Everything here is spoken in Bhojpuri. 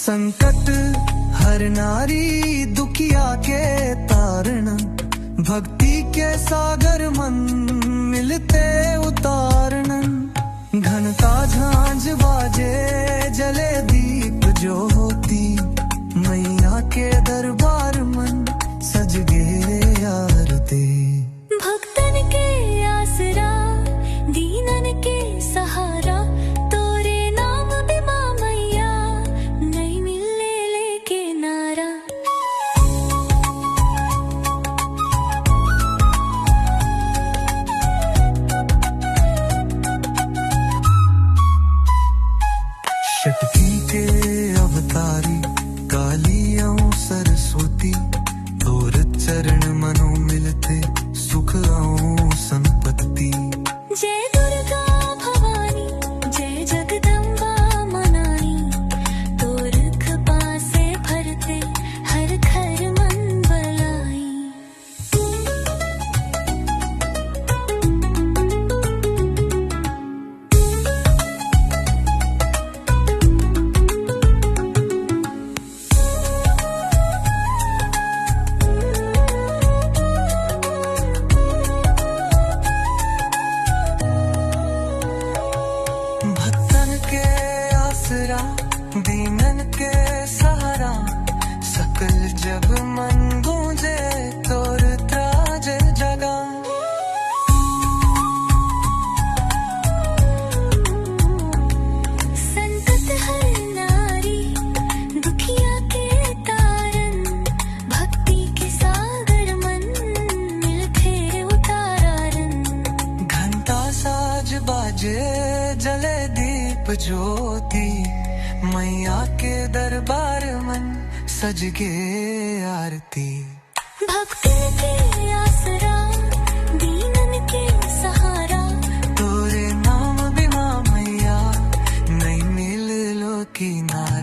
संकट हर नारी दुखिया के तारण, भक्ति के सागर मन मिलते उतारण। घंटा झांझ बाजे जले दीप ज्योति, मैया के दरबार मन सज गे आरती। भक्तन के आसरा दीनन के सहारा, तोरे नाम बिमा मैया नहीं मिले लेके नारा। शक्ति के अवतारी कालियों सरस्वती, तोर चरण मनो मिलते सुख आऊं संपत्ति। जय दुर्गा भवानी जय जगदम्बा मनाई, तोर कृपा से भरते हर घर मन बलाई। दीनन के सहारा, सकल जग मन गूंजे तोर त्राजे जगा। संकट हर नारी दुखिया के तारन, भक्ति के सागर मन मिलते उतारन। घंटा साज बाजे जले दीप ज्योति, मैया के दरबार मन सज गे आरती। भक्तन के आसरा दीनन के सहारा, तोरे नाम बिना मैया नहीं मिल लो किनारा।